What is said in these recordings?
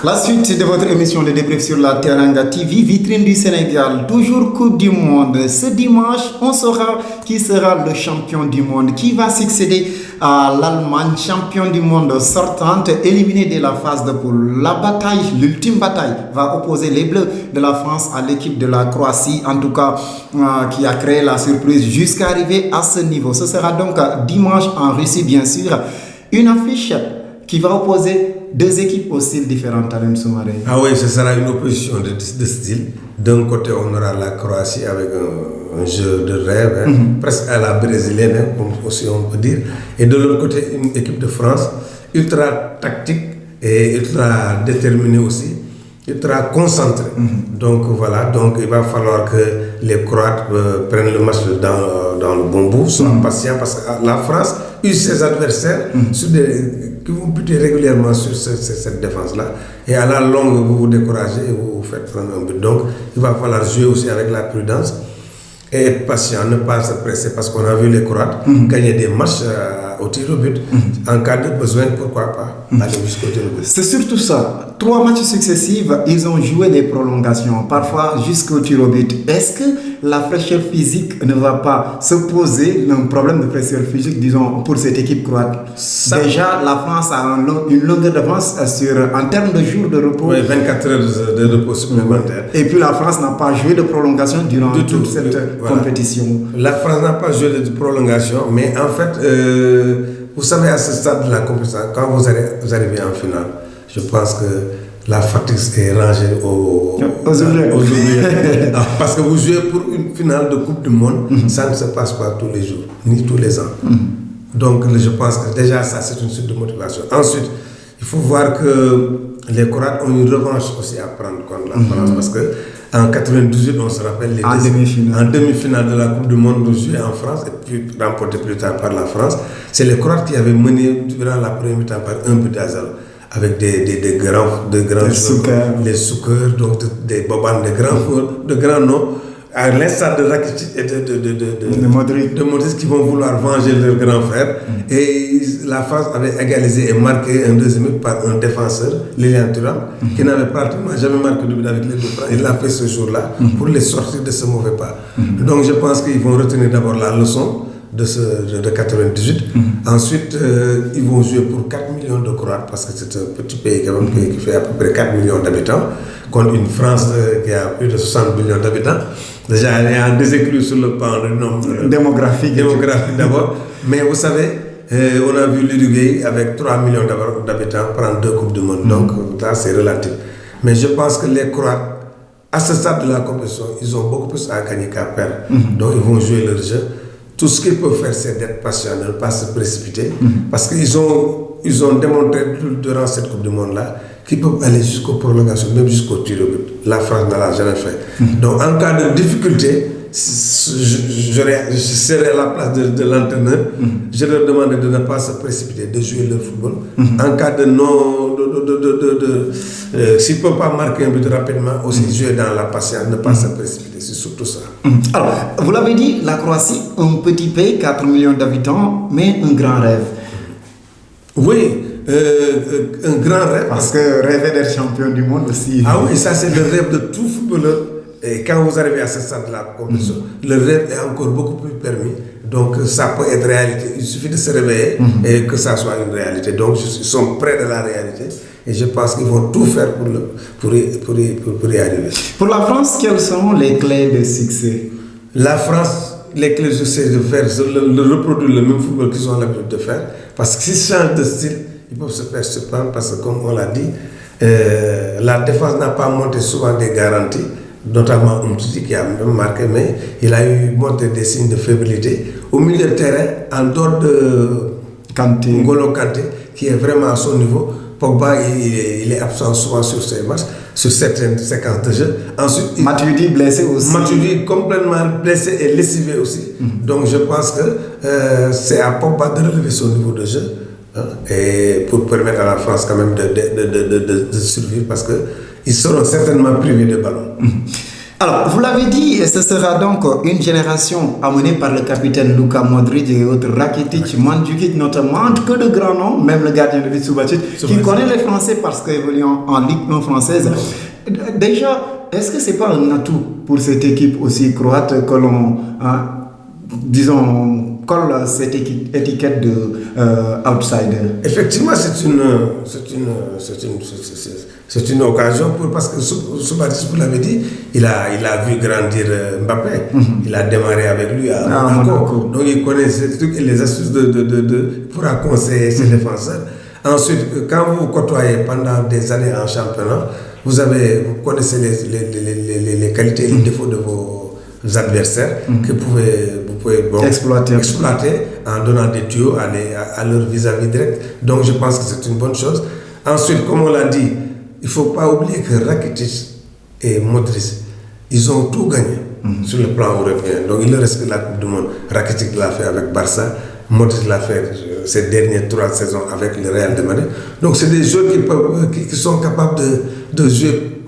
La suite de votre émission de débrief sur la Teranga TV, vitrine du Sénégal, toujours Coupe du Monde. Ce dimanche, on saura qui sera le champion du monde, qui va succéder à l'Allemagne, champion du monde sortante, éliminée de la phase de poule. La bataille, l'ultime bataille, va opposer les Bleus de la France à l'équipe de la Croatie, en tout cas qui a créé la surprise jusqu'à arriver à ce niveau. Ce sera donc dimanche en Russie, bien sûr, une affiche qui va opposer deux équipes au style différent, Talem Soumaré. Ah oui, ce sera une opposition de style. D'un côté, on aura la Croatie avec un jeu de rêve, presque à la brésilienne, comme aussi on peut dire. Et de l'autre côté, une équipe de France ultra tactique et ultra déterminée aussi, ultra concentrée. Donc voilà, donc il va falloir que les Croates prennent le match dans le bon bout, soient patients, parce que la France use ses adversaires qui vont buter régulièrement sur cette défense-là. Et à la longue, vous vous découragez et vous vous faites prendre un but. Donc, il va falloir jouer aussi avec la prudence et être patient, ne pas se presser, parce qu'on a vu les Croates gagner des matchs au tir au but. En cas de besoin, pourquoi pas aller jusqu'au tir au but. C'est surtout ça. 3 matchs successifs, ils ont joué des prolongations, parfois jusqu'au tir au but. Est-ce que la fraîcheur physique ne va pas se poser, un problème de fraîcheur physique, disons, pour cette équipe croate? Déjà, la France a une longueur d'avance en termes de jours de repos. Oui, 24 heures de repos supplémentaires. Et puis la France n'a pas joué de prolongation durant toute cette compétition. La France n'a pas joué de prolongation, mais en fait, vous savez, à ce stade de la compétition, quand vous arrivez en finale, je pense que la fatigue est rangée aux oubliés. Parce que vous jouez pour une finale de Coupe du Monde, ça ne se passe pas tous les jours, ni tous les ans. Donc je pense que déjà ça, c'est une suite de motivation. Ensuite, il faut voir que les Croates ont une revanche aussi à prendre contre la France, parce que en 98, on se rappelle en demi-finale de la Coupe du Monde, nous jouons en France et puis remporté plus tard par la France. C'est les Croates qui avaient mené durant la première mi-temps par 1-0. Avec des grands joueurs, les Soukers, donc des Boban, de grands noms, à l'instar de Rakitic et de Modric qui vont vouloir venger leur grand frère. Et la France avait égalisé et marqué un deuxième but par un défenseur, Lilian Thuram, qui n'avait pratiquement jamais marqué de but avec les deux frères. Il l'a fait ce jour-là pour les sortir de ce mauvais pas. Donc je pense qu'ils vont retenir d'abord la leçon de 98. Ensuite, ils vont jouer pour 4 millions de Croates, parce que c'est un petit pays qui fait à peu près 4 millions d'habitants, contre une France qui a plus de 60 millions d'habitants. Déjà, elle est en déséquilibre sur le plan du nombre démographique d'abord. Mais vous savez, on a vu l'Uruguay avec 3 millions d'habitants prendre 2 Coupes du Monde. Donc là, c'est relatif. Mais je pense que les Croates, à ce stade de la compétition, ils ont beaucoup plus à gagner qu'à perdre. Donc ils vont jouer leur jeu. Tout ce qu'ils peuvent faire, c'est d'être patients, de ne pas se précipiter, parce qu'ils ont démontré durant cette Coupe du Monde-là qu'ils peuvent aller jusqu'aux prolongations, même jusqu'au tir au but. La France ne l'a jamais fait. Donc, en cas de difficulté, je serai à la place de l'entraîneur. Je leur demande de ne pas se précipiter, de jouer leur football. En cas de non, s'ils ne peuvent pas marquer un but rapidement, aussi jouer dans la patience, ne pas se précipiter. C'est surtout ça. Alors, vous l'avez dit, la Croatie, un petit pays, 4 millions d'habitants, mais un grand rêve. Oui, un grand rêve. Parce que rêver d'être champion du monde aussi. Ah oui, ça c'est le rêve de tout footballeur. Et quand vous arrivez à ce stade de la compétition, le rêve est encore beaucoup plus permis. Donc ça peut être réalité. Il suffit de se réveiller et que ça soit une réalité. Donc ils sont près de la réalité. Et je pense qu'ils vont tout faire pour y arriver. Pour la France, quelles sont les clés de succès? La France, les clés de succès, de faire reproduire le même football qu'ils ont l'habitude de faire. Parce que s'ils changent de style, ils peuvent se faire surprendre. Parce que comme on l'a dit, la défense n'a pas monté souvent des garanties, notamment Umtiti qui a même marqué, mais il a montré des signes de fébrilité. Au milieu de terrain, en dehors de N'Golo Kanté, qui est vraiment à son niveau, Pogba il est absent souvent sur ces matchs, sur certaines séquences de jeu. Ensuite, Matuidi blessé aussi. Matuidi complètement blessé et lessivé aussi. Donc je pense que c'est à Pogba de relever son niveau de jeu, et pour permettre à la France quand même de survivre, parce qu'ils seront certainement privés de ballon. Alors, vous l'avez dit, ce sera donc une génération amenée par le capitaine Luka Modric et autres, Rakitic, Mandzukic notamment, que de grands noms, même le gardien de but Subasic, qui connaît les Français parce qu'il évolue en Ligue 1 française. Déjà, est-ce que ce n'est pas un atout pour cette équipe aussi croate que l'on, disons, colle cette étiquette de outsider? Effectivement, c'est une occasion parce que Subasic, vous l'avez dit, il a vu grandir Mbappé. Il a démarré avec lui à Monaco. Donc il connaît ces trucs et les astuces pour conseiller ses défenseurs. Ensuite, quand vous côtoyez pendant des années en championnat, vous connaissez les qualités et les défauts de vos adversaires que vous pouvez exploiter en donnant des tuyaux à leur vis-à-vis direct. Donc je pense que c'est une bonne chose. Ensuite, comme on l'a dit, il ne faut pas oublier que Rakitic et Modric, ils ont tout gagné sur le plan européen. Donc il ne reste que la Coupe du Monde. Rakitic l'a fait avec Barça, Modric l'a fait ces dernières 3 saisons avec le Real de Madrid. Donc c'est des joueurs qui sont capables de jouer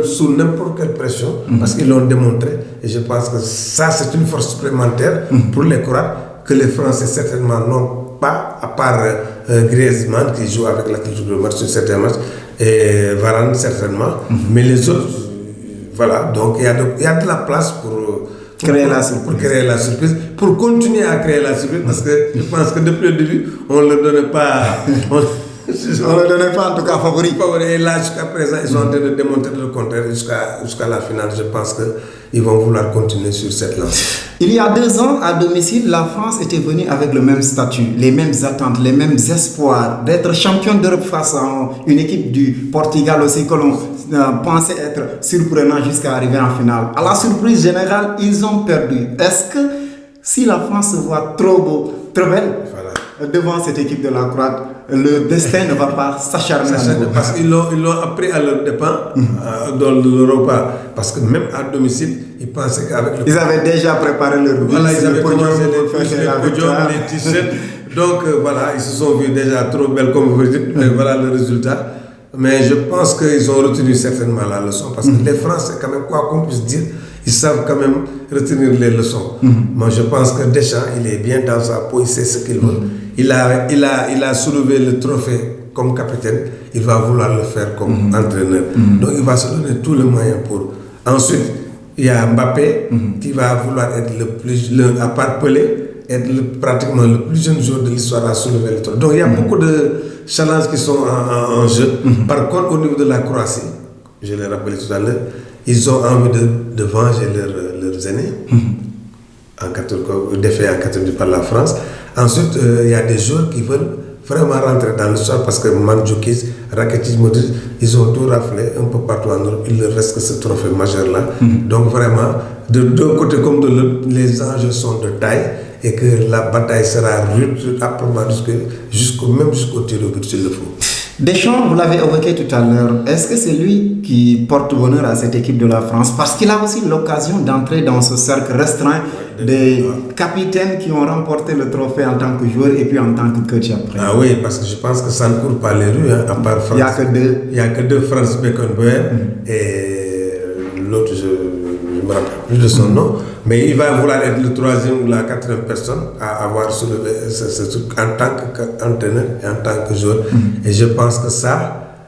sous n'importe quelle pression parce qu'ils l'ont démontré. Et je pense que ça, c'est une force supplémentaire pour les Croates que les Français certainement n'ont pas, à part Griezmann qui joue avec l'Atlético de Madrid sur certains matchs et Varane certainement. Mais les autres, voilà. Donc il y a de la place pour créer la surprise, pour continuer à créer la surprise parce que je pense que depuis le début, on ne leur donnait pas. On ne donnait pas en tout cas favori. Et là, jusqu'à présent, ils sont en train de démontrer le contraire jusqu'à la finale. Je pense qu'ils vont vouloir continuer sur cette lancée. Il y a 2 ans, à domicile, la France était venue avec le même statut, les mêmes attentes, les mêmes espoirs d'être championne d'Europe face à une équipe du Portugal aussi que l'on pensait être surprenant jusqu'à arriver en finale. À la surprise générale, ils ont perdu. Est-ce que si la France se voit trop belle devant cette équipe de la Croate, le destin ne va pas s'acharner? Parce qu'ils l'ont appris à leur dépens dans l'Europa. Parce que même à domicile, ils pensaient qu'avec le... Ils avaient déjà préparé leur but. Voilà, ils avaient commencé les podiums, les t-shirts. Donc voilà, ils se sont vus déjà trop belles comme vous dites. Mais voilà le résultat. Mais je pense qu'ils ont retenu certainement la leçon. Parce que les Français, quand même, quoi qu'on puisse dire, ils savent quand même retenir les leçons. Moi, je pense que Deschamps, il est bien dans sa peau, il sait ce qu'il veut. Il a soulevé le trophée comme capitaine, il va vouloir le faire comme entraîneur. Donc il va se donner tous les moyens pour. Ensuite, il y a Mbappé qui va vouloir être à part Pelé, être pratiquement le plus jeune joueur de l'histoire à soulever le trophée. Donc il y a beaucoup de challenges qui sont en jeu. Par contre, au niveau de la Croatie, je l'ai rappelé tout à l'heure, ils ont envie de venger leurs aînés, défaits en 90 par la France. Ensuite, il y a des joueurs qui veulent vraiment rentrer dans l'histoire parce que Mandzukic, Rakitic, Modric, ils ont tout raflé un peu partout en Europe. Il ne reste que ce trophée majeur-là. Donc vraiment, d'un côté comme de l'autre, les enjeux sont de taille et que la bataille sera rude, âprement jusqu'au tir au but s'il le faut. Deschamps, vous l'avez évoqué tout à l'heure, est-ce que c'est lui qui porte bonheur à cette équipe de la France? Parce qu'il a aussi l'occasion d'entrer dans ce cercle restreint des capitaines qui ont remporté le trophée en tant que joueur et puis en tant que coach après. Ah oui, parce que je pense que ça ne court pas les rues, à part France. Il n'y a que deux, Franz Beckenbauer et l'autre, je ne me rappelle plus de son nom. Mais il va vouloir être le 3e ou la 4e personne à avoir soulevé ce truc en tant qu'entraîneur et en tant que joueur. Et je pense que ça,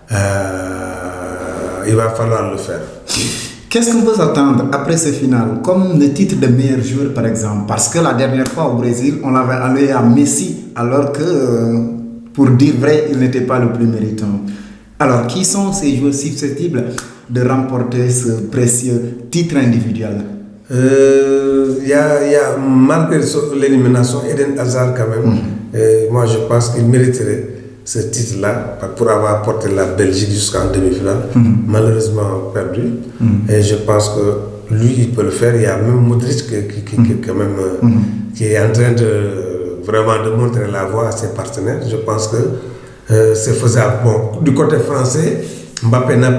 il va falloir le faire. Qu'est-ce qu'on peut s'attendre après ce final, comme le titre de meilleur joueur par exemple? Parce que la dernière fois au Brésil, on l'avait alloué à Messi, alors que, pour dire vrai, il n'était pas le plus méritant. Alors, qui sont ces joueurs susceptibles de remporter ce précieux titre individuel? Il y a malgré l'élimination, Eden Hazard quand même. Moi, je pense qu'il mériterait ce titre-là pour avoir porté la Belgique jusqu'en demi-finale. Malheureusement perdu. Et je pense que lui, il peut le faire. Il y a même Modric qui est en train vraiment de montrer la voie à ses partenaires. Je pense que c'est faisable. Bon, du côté français, Mbappé n'a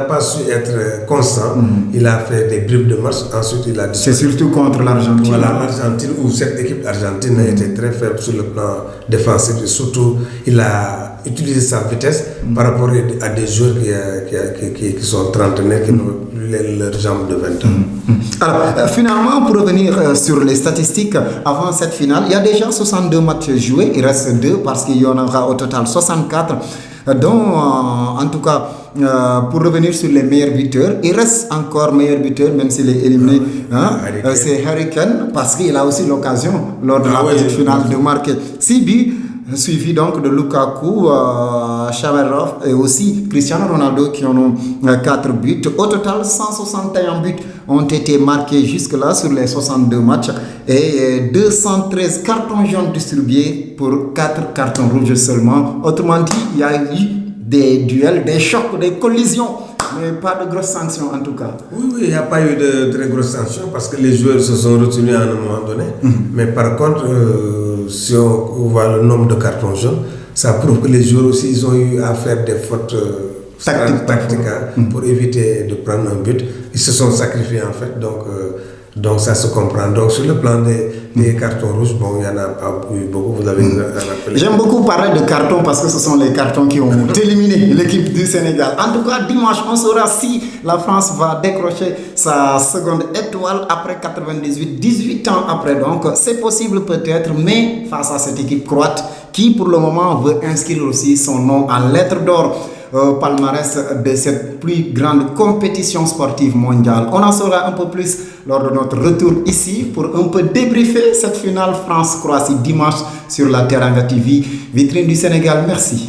pas su être constant. Il a fait des bribes de match. Ensuite, il a c'est surtout contre l'Argentine. Voilà, l'Argentine, où cette équipe argentine a été très faible sur le plan défensif. Et surtout, il a utiliser sa vitesse par rapport à des joueurs qui sont trentenaires, qui ont leurs jambes de 20 ans. Alors, finalement, pour revenir sur les statistiques, avant cette finale, il y a déjà 62 matchs joués, il reste 2 parce qu'il y en aura au total 64. Donc, en tout cas, pour revenir sur les meilleurs buteurs, il reste encore meilleur buteur, même s'il est éliminé. C'est Harry Kane, parce qu'il a aussi l'occasion, lors de la petite finale, de marquer 6 buts, suivi donc de Lukaku, Chavarov et aussi Cristiano Ronaldo qui en ont 4 buts. Au total, 161 buts ont été marqués jusque-là sur les 62 matchs et 213 cartons jaunes distribués pour 4 cartons rouges seulement. Autrement dit, il y a eu des duels, des chocs, des collisions, mais pas de grosses sanctions en tout cas. Oui, il n'y a pas eu de très grosses sanctions parce que les joueurs se sont retenus à un moment donné. Mais par contre, si on voit le nombre de cartons jaunes, ça prouve que les joueurs aussi ils ont eu à faire des fautes tactiques pour éviter de prendre un but. Ils se sont sacrifiés en fait, donc ça se comprend. Donc sur le plan des cartons rouges, bon, il y en a pas eu beaucoup, vous avez rappelé. J'aime beaucoup parler de cartons parce que ce sont les cartons qui ont éliminé l'équipe du Sénégal. En tout cas, dimanche, on saura si la France va décrocher sa seconde étoile après 18 ans après. Donc, c'est possible peut-être, mais face à cette équipe croate qui, pour le moment, veut inscrire aussi son nom en lettres d'or palmarès de cette plus grande compétition sportive mondiale. On en saura un peu plus lors de notre retour ici pour un peu débriefer cette finale France-Croatie dimanche sur la Teranga TV. Vitrine du Sénégal, merci.